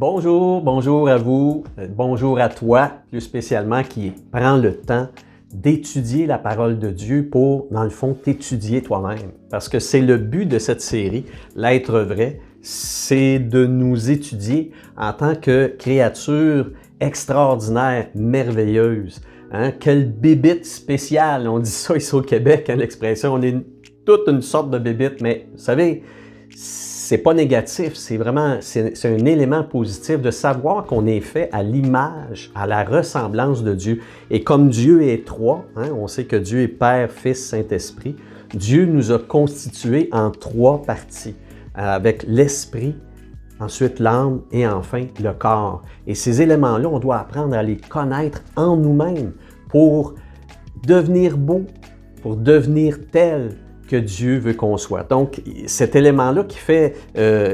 Bonjour à vous, bonjour à toi, plus spécialement qui prend le temps d'étudier la parole de Dieu pour, dans le fond, t'étudier toi-même. Parce que c'est le but de cette série, l'être vrai, c'est de nous étudier en tant que créature extraordinaire, merveilleuse. Hein? Quelle bébite spéciale, on dit ça ici au Québec, hein, l'expression, on est toute une sorte de bébite, mais vous savez, c'est pas négatif, c'est vraiment, c'est un élément positif de savoir qu'on est fait à l'image, à la ressemblance de Dieu. Et comme Dieu est trois, hein, on sait que Dieu est Père, Fils, Saint-Esprit, Dieu nous a constitués en trois parties, avec l'esprit, ensuite l'âme et enfin le corps. Et ces éléments-là, on doit apprendre à les connaître en nous-mêmes pour devenir beau, pour devenir tel que Dieu veut qu'on soit. Donc, cet élément-là qui fait,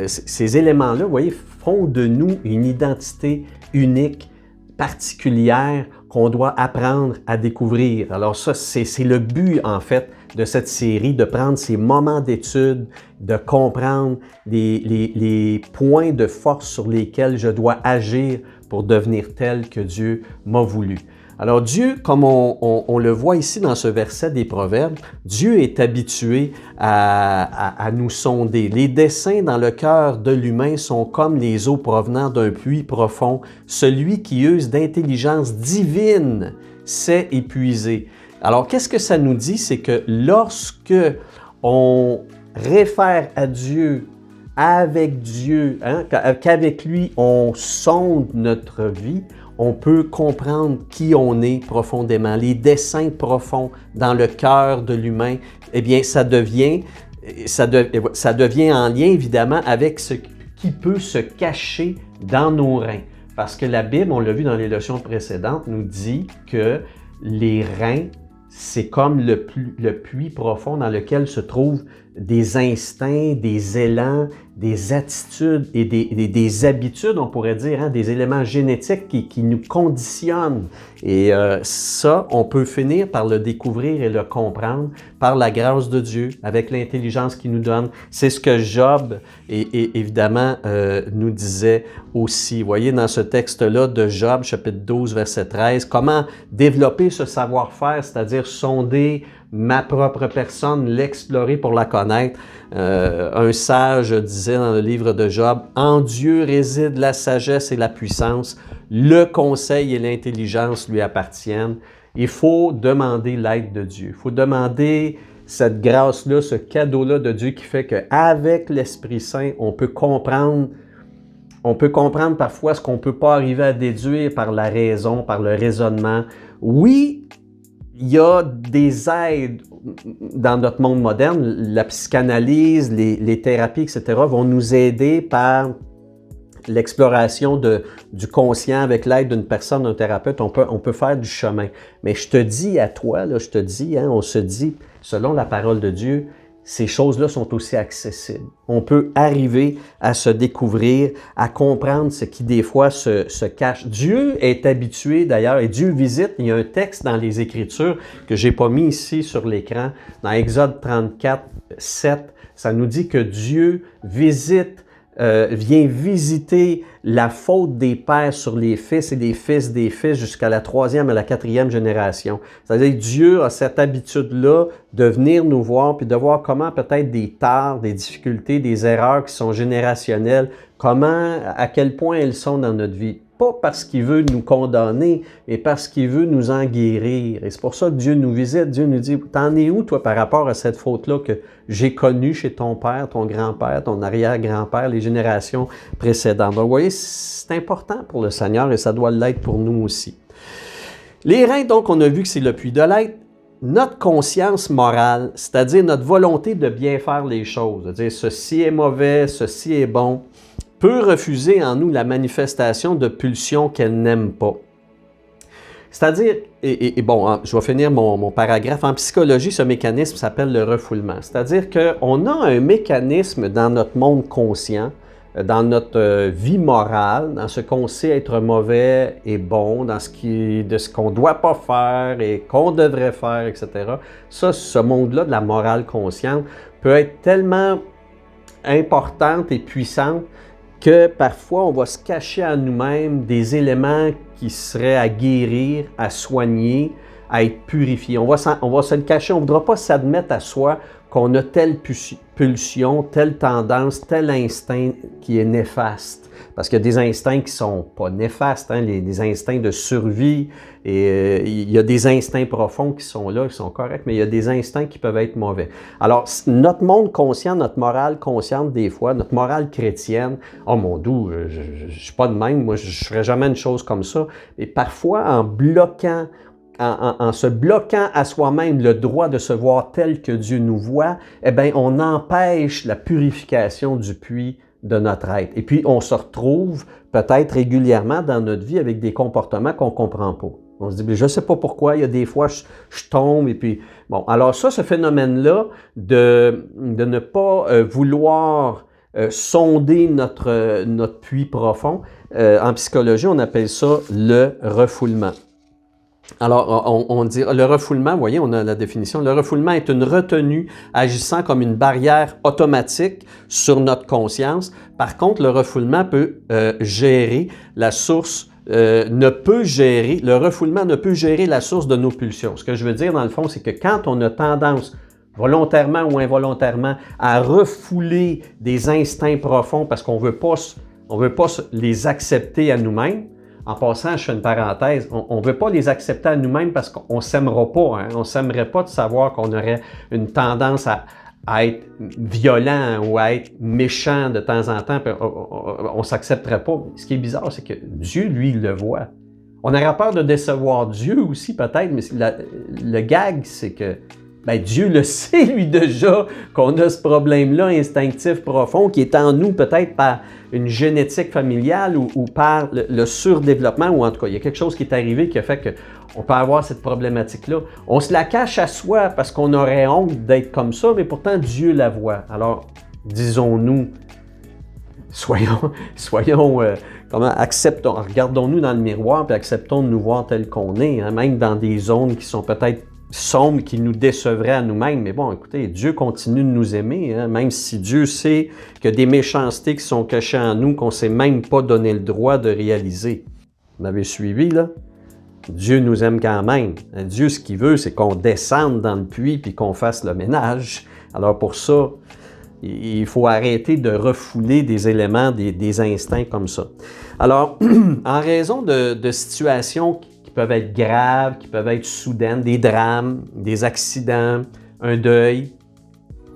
ces éléments-là, vous voyez, font de nous une identité unique, particulière, qu'on doit apprendre à découvrir. Alors ça, c'est le but, en fait, de cette série, de prendre ces moments d'étude, de comprendre les points de force sur lesquels je dois agir pour devenir tel que Dieu m'a voulu. Alors Dieu, comme on le voit ici dans ce verset des Proverbes, Dieu est habitué à nous sonder. Les desseins dans le cœur de l'humain sont comme les eaux provenant d'un puits profond. Celui qui use d'intelligence divine sait épuiser. Alors qu'est-ce que ça nous dit? C'est que lorsque on réfère à Dieu, avec Dieu, hein, qu'avec lui on sonde notre vie, on peut comprendre qui on est profondément, les desseins profonds dans le cœur de l'humain. Eh bien, ça devient en lien évidemment avec ce qui peut se cacher dans nos reins. Parce que la Bible, on l'a vu dans les leçons précédentes, nous dit que les reins, c'est comme le puits profond dans lequel se trouvent des instincts, des élans, des attitudes et des habitudes, on pourrait dire, hein, des éléments génétiques qui nous conditionnent. Et ça, on peut finir par le découvrir et le comprendre par la grâce de Dieu, avec l'intelligence qu'il nous donne. C'est ce que Job, évidemment, nous disait aussi. Vous voyez, dans ce texte-là de Job, chapitre 12, verset 13, comment développer ce savoir-faire, c'est-à-dire sonder ma propre personne, l'explorer pour la connaître. Un sage disait dans le livre de Job, « En Dieu réside la sagesse et la puissance, le conseil et l'intelligence lui appartiennent. » Il faut demander l'aide de Dieu. Il faut demander cette grâce-là, ce cadeau-là de Dieu qui fait qu'avec l'Esprit Saint, on peut comprendre parfois ce qu'on ne peut pas arriver à déduire par la raison, par le raisonnement. Oui, il y a des aides dans notre monde moderne, la psychanalyse, les thérapies, etc., vont nous aider par l'exploration du conscient avec l'aide d'une personne, d'un thérapeute. On peut faire du chemin. Mais je te dis à toi, là, je te dis, hein, on se dit, selon la parole de Dieu, ces choses-là sont aussi accessibles. On peut arriver à se découvrir, à comprendre ce qui des fois se cache. Dieu est habitué d'ailleurs, et Dieu visite, il y a un texte dans les Écritures que je n'ai pas mis ici sur l'écran, dans Exode 34, 7, ça nous dit que Dieu vient visiter la faute des pères sur les fils et des fils jusqu'à la 3e et la 4e génération. C'est-à-dire que Dieu a cette habitude-là de venir nous voir puis de voir comment peut-être des tares, des difficultés, des erreurs qui sont générationnelles, à quel point elles sont dans notre vie. Pas parce qu'il veut nous condamner, mais parce qu'il veut nous en guérir. Et c'est pour ça que Dieu nous visite. Dieu nous dit, t'en es où, toi, par rapport à cette faute-là que j'ai connue chez ton père, ton grand-père, ton arrière-grand-père, les générations précédentes. Donc, vous voyez, c'est important pour le Seigneur et ça doit l'être pour nous aussi. Les reins, donc, on a vu que c'est le puits de l'être. Notre conscience morale, c'est-à-dire notre volonté de bien faire les choses, c'est-à-dire ceci est mauvais, ceci est bon, peut refuser en nous la manifestation de pulsions qu'elle n'aime pas. C'est-à-dire, bon, je vais finir mon paragraphe. En psychologie, ce mécanisme s'appelle le refoulement. C'est-à-dire qu'on a un mécanisme dans notre monde conscient, dans notre vie morale, dans ce qu'on sait être mauvais et bon, de ce qu'on ne doit pas faire et qu'on devrait faire, etc. Ça, ce monde-là de la morale consciente peut être tellement importante et puissante que parfois on va se cacher à nous-mêmes des éléments qui seraient à guérir, à soigner, à être purifiés. On va se le cacher, on ne voudra pas s'admettre à soi qu'on a telle pulsion, telle tendance, tel instinct qui est néfaste. Parce qu'il y a des instincts qui ne sont pas néfastes, hein, les instincts de survie, et il y a des instincts profonds qui sont là, qui sont corrects, mais il y a des instincts qui peuvent être mauvais. Alors, notre monde conscient, notre morale consciente des fois, notre morale chrétienne, oh mon Dieu, je ne suis pas de même, moi je ne ferais jamais une chose comme ça, et parfois en bloquant, en se bloquant à soi-même le droit de se voir tel que Dieu nous voit, eh bien, on empêche la purification du puits de notre être. Et puis, on se retrouve peut-être régulièrement dans notre vie avec des comportements qu'on ne comprend pas. On se dit, je ne sais pas pourquoi, il y a des fois, je tombe et puis... Bon, alors ça, ce phénomène-là de ne pas vouloir sonder notre puits profond, en psychologie, on appelle ça le refoulement. Alors, on dit, le refoulement, vous voyez, on a la définition, le refoulement est une retenue agissant comme une barrière automatique sur notre conscience. Par contre, le refoulement peut gérer la source, le refoulement ne peut gérer la source de nos pulsions. Ce que je veux dire, dans le fond, c'est que quand on a tendance, volontairement ou involontairement, à refouler des instincts profonds parce qu'on veut pas les accepter à nous-mêmes. En passant, je fais une parenthèse, on ne veut pas les accepter à nous-mêmes parce qu'on ne s'aimerait pas. Hein? On ne s'aimerait pas de savoir qu'on aurait une tendance à être violent ou à être méchant de temps en temps. On ne s'accepterait pas. Ce qui est bizarre, c'est que Dieu, lui, il le voit. On aurait peur de décevoir Dieu aussi, peut-être, mais le gag, c'est que Dieu le sait, lui, déjà, qu'on a ce problème-là instinctif profond qui est en nous, peut-être par une génétique familiale ou par le surdéveloppement, ou en tout cas, il y a quelque chose qui est arrivé qui a fait qu'on peut avoir cette problématique-là. On se la cache à soi parce qu'on aurait honte d'être comme ça, mais pourtant, Dieu la voit. Alors, disons-nous, regardons-nous dans le miroir et acceptons de nous voir tel qu'on est, hein, même dans des zones qui sont peut-être sombres, qui nous décevraient à nous-mêmes. Mais bon, écoutez, Dieu continue de nous aimer, hein, même si Dieu sait qu'il y a des méchancetés qui sont cachées en nous qu'on ne s'est même pas donné le droit de réaliser. Vous m'avez suivi, là? Dieu nous aime quand même. Dieu, ce qu'il veut, c'est qu'on descende dans le puits puis qu'on fasse le ménage. Alors pour ça, il faut arrêter de refouler des éléments, des instincts comme ça. Alors, en raison de situations qui peuvent être graves, qui peuvent être soudaines, des drames, des accidents, un deuil,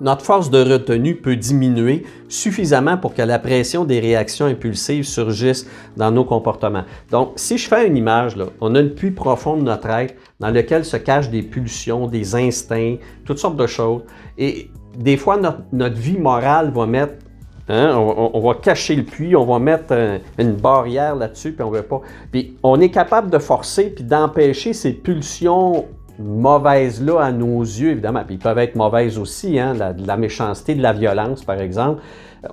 notre force de retenue peut diminuer suffisamment pour que la pression des réactions impulsives surgisse dans nos comportements. Donc, si je fais une image, là, on a le puits profond de notre être dans lequel se cachent des pulsions, des instincts, toutes sortes de choses. Et des fois, notre vie morale va mettre, hein, on va cacher le puits, on va mettre une barrière là-dessus, puis on ne veut pas. Puis on est capable de forcer puis d'empêcher ces pulsions mauvaises-là à nos yeux, évidemment. Puis ils peuvent être mauvaises aussi, hein, de la méchanceté, de la violence, par exemple.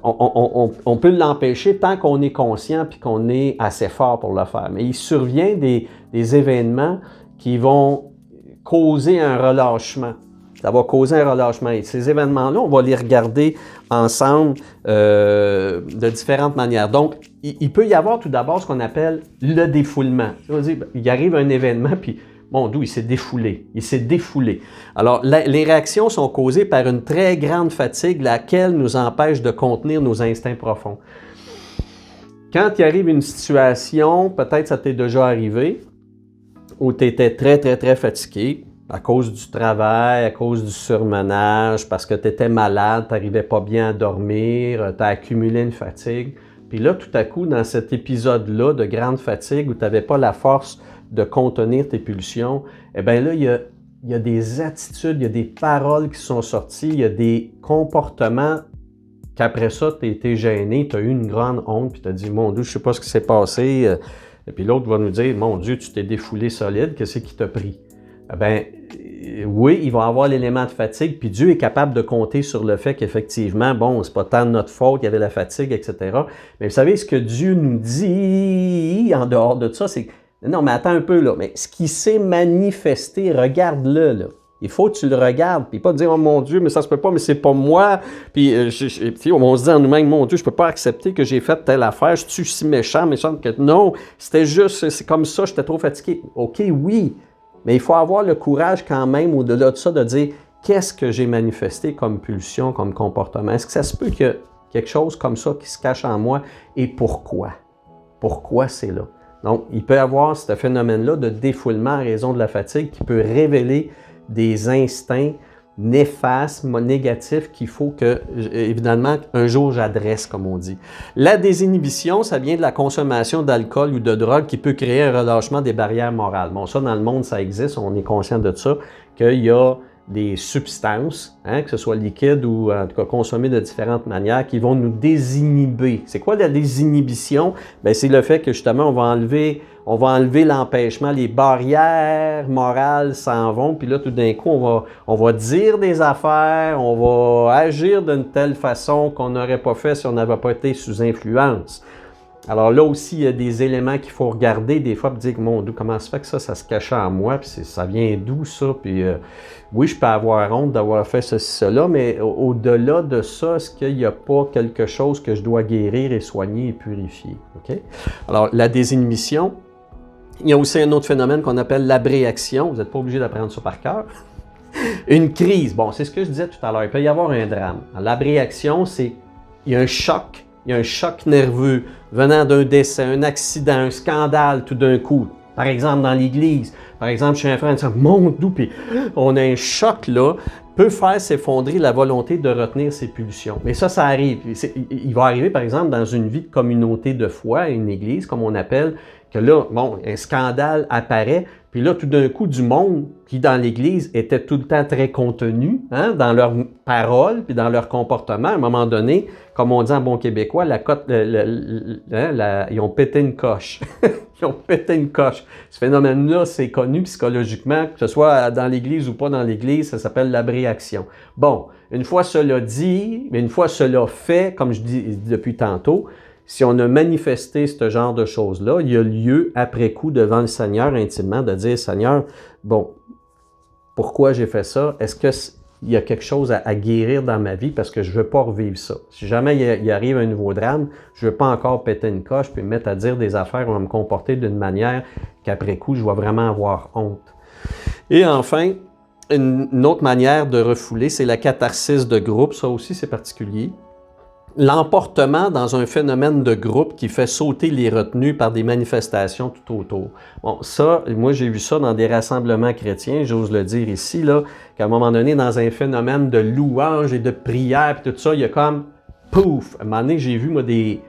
On peut l'empêcher tant qu'on est conscient puis qu'on est assez fort pour le faire. Mais il survient des événements qui vont causer un relâchement. Ça va causer un relâchement. Et ces événements-là, on va les regarder ensemble de différentes manières. Donc, il peut y avoir tout d'abord ce qu'on appelle le défoulement. Il arrive un événement, puis mon Dieu, il s'est défoulé. Il s'est défoulé. Alors, les réactions sont causées par une très grande fatigue, laquelle nous empêche de contenir nos instincts profonds. Quand il arrive une situation, peut-être ça t'est déjà arrivé, où tu étais très, très, très fatigué, à cause du travail, à cause du surmenage, parce que tu étais malade, tu n'arrivais pas bien à dormir, tu as accumulé une fatigue. Puis là, tout à coup, dans cet épisode-là de grande fatigue où tu n'avais pas la force de contenir tes pulsions, eh bien là, il y a des attitudes, il y a des paroles qui sont sorties, il y a des comportements qu'après ça, tu as été gêné, tu as eu une grande honte, puis tu as dit « Mon Dieu, je ne sais pas ce qui s'est passé. » Et puis l'autre va nous dire « Mon Dieu, tu t'es défoulé solide, qu'est-ce qui t'a pris? » Eh bien, oui, il va y avoir l'élément de fatigue, puis Dieu est capable de compter sur le fait qu'effectivement, bon, c'est pas tant de notre faute, il y avait la fatigue, etc. Mais vous savez, ce que Dieu nous dit en dehors de ça, c'est non, mais attends un peu, là, mais ce qui s'est manifesté, regarde-le, là. Il faut que tu le regardes, puis pas te dire « Oh mon Dieu, mais ça se peut pas, mais c'est pas moi. » Puis on se dit en nous-mêmes « Mon Dieu, je peux pas accepter que j'ai fait telle affaire. Je suis si méchante que... » Non, c'était juste, c'est comme ça, j'étais trop fatigué. OK, oui, mais il faut avoir le courage quand même, au-delà de ça, de dire « Qu'est-ce que j'ai manifesté comme pulsion, comme comportement? Est-ce que ça se peut qu'il y a quelque chose comme ça qui se cache en moi et pourquoi? Pourquoi c'est là? » Donc, il peut y avoir ce phénomène-là de défoulement à raison de la fatigue qui peut révéler des instincts néfastes, négatifs qu'il faut que, évidemment, un jour j'adresse, comme on dit. La désinhibition, ça vient de la consommation d'alcool ou de drogue qui peut créer un relâchement des barrières morales. Bon, ça, dans le monde, ça existe, on est conscient de ça, qu'il y a des substances, que ce soit liquides ou en tout cas consommées de différentes manières, qui vont nous désinhiber. C'est quoi la désinhibition? Bien, c'est le fait que justement, on va enlever l'empêchement, les barrières morales s'en vont, puis là, tout d'un coup, on va dire des affaires, on va agir d'une telle façon qu'on n'aurait pas fait si on n'avait pas été sous influence. Alors là aussi, il y a des éléments qu'il faut regarder des fois et dire, mon Dieu, comment ça fait que ça se cachait en moi, puis ça vient d'où ça, puis oui, je peux avoir honte d'avoir fait ceci, cela, mais au-delà de ça, est-ce qu'il n'y a pas quelque chose que je dois guérir et soigner et purifier? Okay? Alors, la désinhibition, il y a aussi un autre phénomène qu'on appelle l'abréaction, vous n'êtes pas obligé d'apprendre ça par cœur. Une crise, bon, c'est ce que je disais tout à l'heure, il peut y avoir un drame. L'abréaction, c'est, il y a un choc. Il y a un choc nerveux venant d'un décès, un accident, un scandale tout d'un coup. Par exemple, dans l'Église, par exemple, chez un frère, ça monte d'où, puis on a un choc là, peut faire s'effondrer la volonté de retenir ses pulsions. Mais ça arrive. Il va arriver, par exemple, dans une vie de communauté de foi, une Église, comme on appelle, que là, bon, un scandale apparaît, puis là, tout d'un coup, du monde qui, dans l'Église, était tout le temps très contenu, dans leurs paroles, puis dans leur comportement, à un moment donné, comme on dit en bon québécois, ils ont pété une coche. Ils ont pété une coche. Ce phénomène-là, c'est connu psychologiquement, que ce soit dans l'Église ou pas dans l'Église, ça s'appelle l'abréaction. Bon, une fois cela dit, mais une fois cela fait, comme je dis depuis tantôt, si on a manifesté ce genre de choses-là, il y a lieu, après coup, devant le Seigneur intimement, de dire, Seigneur, bon, pourquoi j'ai fait ça? Est-ce qu'il y a quelque chose à guérir dans ma vie parce que je ne veux pas revivre ça? Si jamais il arrive un nouveau drame, je ne veux pas encore péter une coche puis me mettre à dire des affaires ou à me comporter d'une manière qu'après coup, je vais vraiment avoir honte. Et enfin, une autre manière de refouler, c'est la catharsis de groupe. Ça aussi, c'est particulier. L'emportement dans un phénomène de groupe qui fait sauter les retenues par des manifestations tout autour. Bon, ça, moi j'ai vu ça dans des rassemblements chrétiens, j'ose le dire ici, là, qu'à un moment donné, dans un phénomène de louange et de prière, puis tout ça, il y a comme, pouf! À un moment donné, j'ai vu, moi, des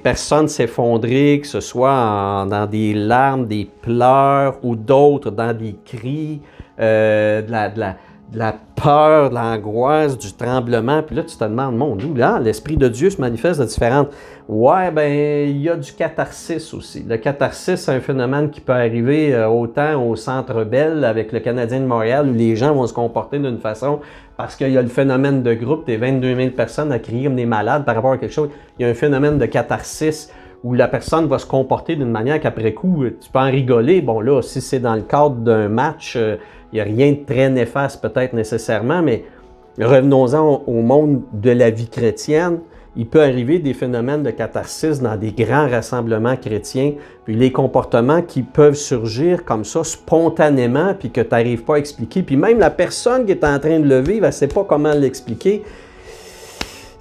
personnes s'effondrer, que ce soit dans des larmes, des pleurs, ou d'autres dans des cris, de la peur, de l'angoisse, du tremblement. Puis là, tu te demandes, mon Dieu, là, l'Esprit de Dieu se manifeste de différentes... Ouais, ben il y a du catharsis aussi. Le catharsis, c'est un phénomène qui peut arriver autant au Centre Bell avec le Canadien de Montréal où les gens vont se comporter d'une façon parce qu'il y a le phénomène de groupe, t'es 22 000 personnes à crier comme des malades par rapport à quelque chose. Il y a un phénomène de catharsis où la personne va se comporter d'une manière qu'après coup, tu peux en rigoler. Bon là, si c'est dans le cadre d'un match... il n'y a rien de très néfaste peut-être nécessairement, mais revenons-en au monde de la vie chrétienne. Il peut arriver des phénomènes de catharsis dans des grands rassemblements chrétiens, puis les comportements qui peuvent surgir comme ça spontanément, puis que tu n'arrives pas à expliquer. Puis même la personne qui est en train de le vivre, elle ne sait pas comment l'expliquer.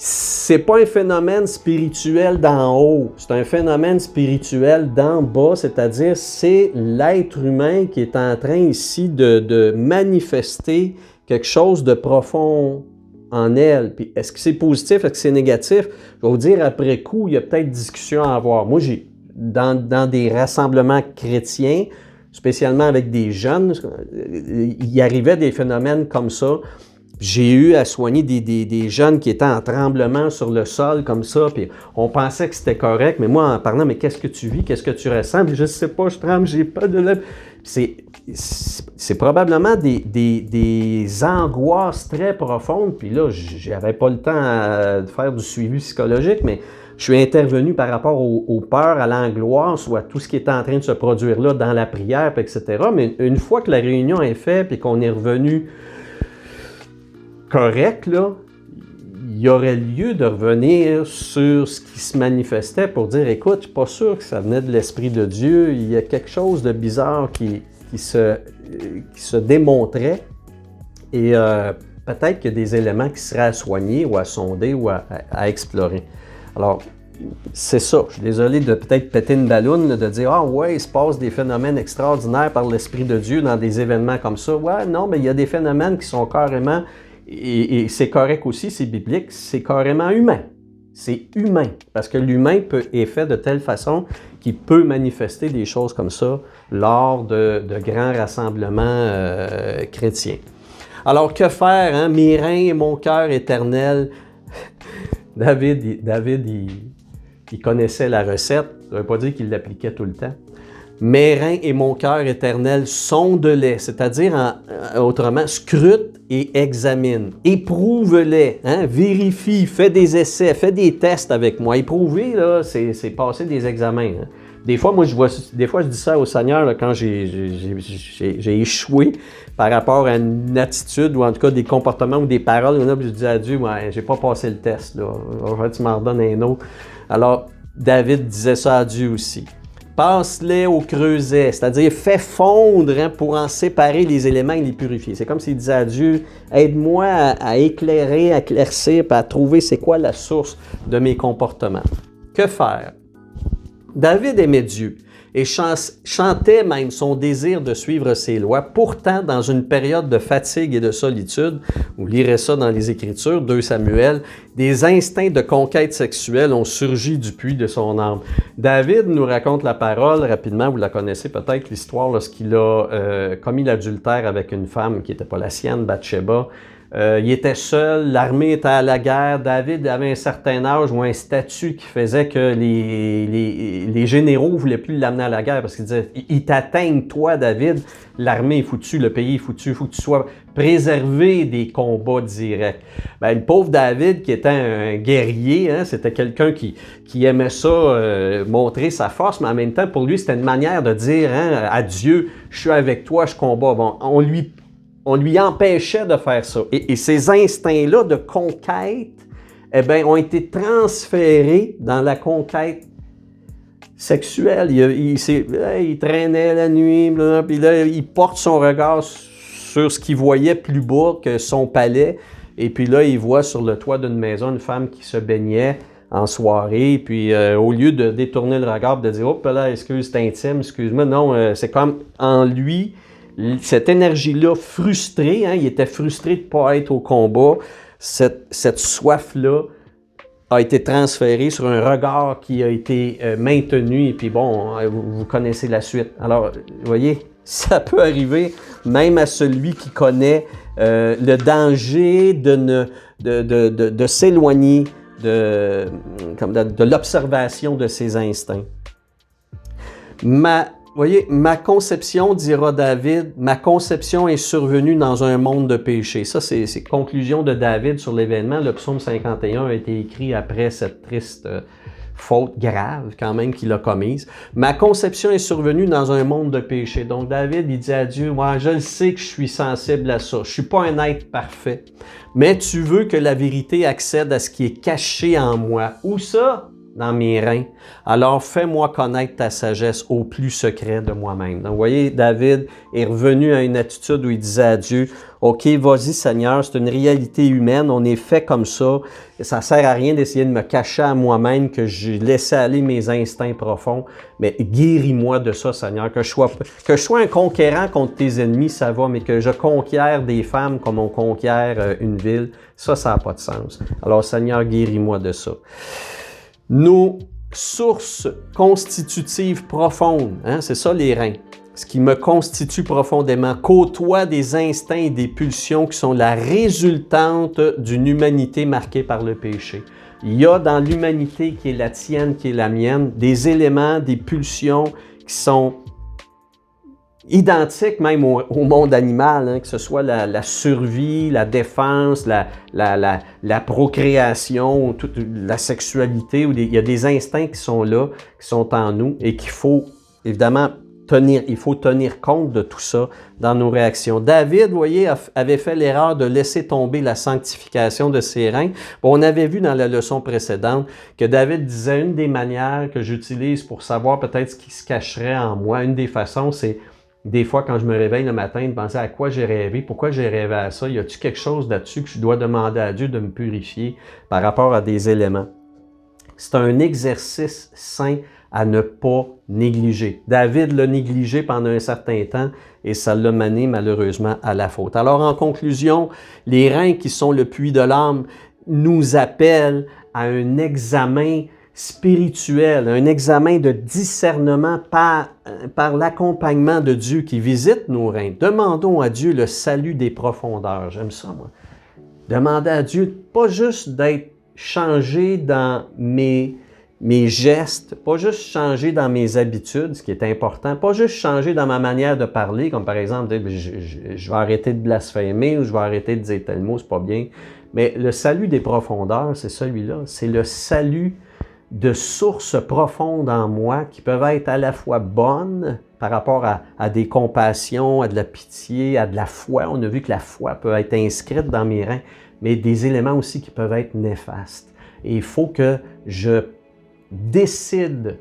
C'est pas un phénomène spirituel d'en haut, c'est un phénomène spirituel d'en bas, c'est-à-dire c'est l'être humain qui est en train ici de manifester quelque chose de profond en elle. Puis est-ce que c'est positif, est-ce que c'est négatif? Je vais vous dire après coup, il y a peut-être discussion à avoir. Moi, dans des rassemblements chrétiens, spécialement avec des jeunes, il y arrivait des phénomènes comme ça. J'ai eu à soigner des jeunes qui étaient en tremblement sur le sol comme ça, puis on pensait que c'était correct, mais moi en parlant, mais qu'est-ce que tu vis, qu'est-ce que tu ressens? Puis je sais pas, je tremble, j'ai pas de lèvres. C'est probablement des angoisses très profondes, puis là, j'avais pas le temps de faire du suivi psychologique, mais je suis intervenu par rapport aux peurs, à l'angoisse ou à tout ce qui était en train de se produire là dans la prière, etc. Mais une fois que la réunion est faite, puis qu'on est revenu correct, là, il y aurait lieu de revenir sur ce qui se manifestait pour dire, écoute, je ne suis pas sûr que ça venait de l'Esprit de Dieu, il y a quelque chose de bizarre qui se démontrait, et peut-être qu'il y a des éléments qui seraient à soigner ou à sonder ou à explorer. Alors, c'est ça. Je suis désolé de peut-être péter une balloune, de dire « Ah ouais, il se passe des phénomènes extraordinaires par l'Esprit de Dieu dans des événements comme ça. » Ouais, non, mais il y a des phénomènes qui sont carrément, et c'est correct aussi, c'est biblique, c'est carrément humain. C'est humain, parce que l'humain est fait de telle façon qu'il peut manifester des choses comme ça lors de grands rassemblements chrétiens. Alors, que faire, hein? Mes reins et mon cœur éternel. David, il connaissait la recette, ça ne veut pas dire qu'il l'appliquait tout le temps. Mes reins et mon cœur éternel sonde-les, c'est-à-dire, autrement, scrute et examine. Éprouve-les, hein? Vérifie, fais des essais, fais des tests avec moi. Éprouver, là, c'est passer des examens. Hein? Des fois, je dis ça au Seigneur là, quand j'ai échoué par rapport à une attitude ou en tout cas des comportements ou des paroles. Je dis à Dieu, ouais, j'ai pas passé le test. Là. Tu m'en redonnes un autre. Alors, David disait ça à Dieu aussi. Passe-les au creuset, c'est-à-dire fais fondre hein, pour en séparer les éléments et les purifier. C'est comme s'il disait à Dieu, aide-moi à éclairer, à éclaircir, à trouver c'est quoi la source de mes comportements. Que faire? David aimait Dieu et chantait même son désir de suivre ses lois. Pourtant, dans une période de fatigue et de solitude, vous lirez ça dans les Écritures, 2 Samuel, des instincts de conquête sexuelle ont surgi du puits de son âme. David nous raconte la parole rapidement, vous la connaissez peut-être, l'histoire lorsqu'il a commis l'adultère avec une femme qui n'était pas la sienne, Bathsheba. Il était seul, l'armée était à la guerre, David avait un certain âge ou un statut qui faisait que les généraux ne voulaient plus l'amener à la guerre parce qu'ils disaient « Il t'atteigne, toi, David, l'armée est foutue, le pays est foutu, il faut que tu sois préservé des combats directs. » Ben, le pauvre David, qui était un guerrier, hein, c'était quelqu'un qui aimait ça, montrer sa force, mais en même temps, pour lui, c'était une manière de dire hein, à Dieu « Je suis avec toi, je combats. » Bon, on lui empêchait de faire ça. Et ces instincts-là de conquête, eh bien, ont été transférés dans la conquête sexuelle. Il traînait la nuit, puis là, il porte son regard sur ce qu'il voyait plus bas que son palais. Et puis là, il voit sur le toit d'une maison une femme qui se baignait en soirée. Puis au lieu de détourner le regard, de dire « Oh là, excuse, c'est intime, excuse-moi », non, c'est comme en lui... Cette énergie-là frustrée, hein, il était frustré de ne pas être au combat, cette soif-là a été transférée sur un regard qui a été maintenu, et puis bon, vous connaissez la suite. Alors, vous voyez, ça peut arriver même à celui qui connaît le danger de s'éloigner de l'observation de ses instincts. Vous voyez, ma conception, dira David, ma conception est survenue dans un monde de péché. Ça, c'est conclusion de David sur l'événement. Le psaume 51 a été écrit après cette triste faute grave quand même qu'il a commise. Ma conception est survenue dans un monde de péché. Donc David, il dit à Dieu, ouais, je le sais que je suis sensible à ça. Je suis pas un être parfait. Mais tu veux que la vérité accède à ce qui est caché en moi. Où ça? Dans mes reins. Alors, fais-moi connaître ta sagesse au plus secret de moi-même. Donc, vous voyez, David est revenu à une attitude où il disait à Dieu, « OK, vas-y Seigneur, c'est une réalité humaine, on est fait comme ça, ça sert à rien d'essayer de me cacher à moi-même, que je laisse aller mes instincts profonds, mais guéris-moi de ça, Seigneur, que je sois un conquérant contre tes ennemis, ça va, mais que je conquière des femmes comme on conquiert une ville, ça n'a pas de sens. Alors, Seigneur, guéris-moi de ça. » Nos sources constitutives profondes, hein, c'est ça les reins, ce qui me constitue profondément, côtoient des instincts et des pulsions qui sont la résultante d'une humanité marquée par le péché. Il y a dans l'humanité qui est la tienne, qui est la mienne, des éléments, des pulsions qui sont identiques même au monde animal, hein, que ce soit la survie, la défense, la procréation, toute la sexualité. Il y a des instincts qui sont là, qui sont en nous et qu'il faut évidemment il faut tenir compte de tout ça dans nos réactions. David, vous voyez, avait fait l'erreur de laisser tomber la sanctification de ses reins. Bon, on avait vu dans la leçon précédente que David disait une des manières que j'utilise pour savoir peut-être ce qui se cacherait en moi, une des façons, c'est des fois quand je me réveille le matin de penser à quoi j'ai rêvé, pourquoi j'ai rêvé à ça, y a-t-il quelque chose là-dessus que je dois demander à Dieu de me purifier par rapport à des éléments. C'est un exercice sain à ne pas négliger. David l'a négligé pendant un certain temps et ça l'a mené malheureusement à la faute. Alors en conclusion, les reins qui sont le puits de l'âme nous appellent à un examen spirituel, un examen de discernement par l'accompagnement de Dieu qui visite nos reins. Demandons à Dieu le salut des profondeurs. J'aime ça, moi. Demandez à Dieu pas juste d'être changé dans mes gestes, pas juste changer dans mes habitudes, ce qui est important, pas juste changer dans ma manière de parler, comme par exemple, je vais arrêter de blasphémer ou je vais arrêter de dire tel mot, c'est pas bien. Mais le salut des profondeurs, c'est celui-là. C'est le salut de sources profondes en moi qui peuvent être à la fois bonnes par rapport à des compassions, à de la pitié, à de la foi. On a vu que la foi peut être inscrite dans mes reins, mais des éléments aussi qui peuvent être néfastes. Et il faut que je décide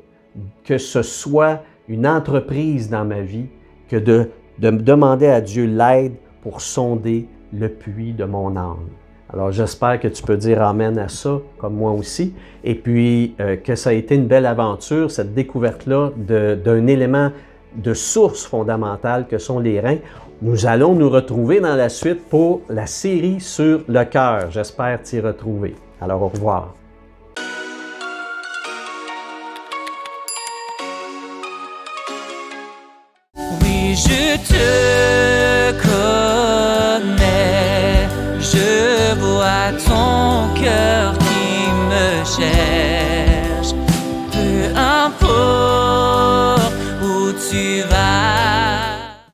que ce soit une entreprise dans ma vie, que de me demander à Dieu l'aide pour sonder le puits de mon âme. Alors j'espère que tu peux dire amen à ça, comme moi aussi, et puis que ça a été une belle aventure, cette découverte-là d'un élément de source fondamentale que sont les reins. Nous allons nous retrouver dans la suite pour la série sur le cœur. J'espère t'y retrouver. Alors au revoir. Oui, je te connais, je vois ton cœur qui me cherche. Peu importe où tu vas.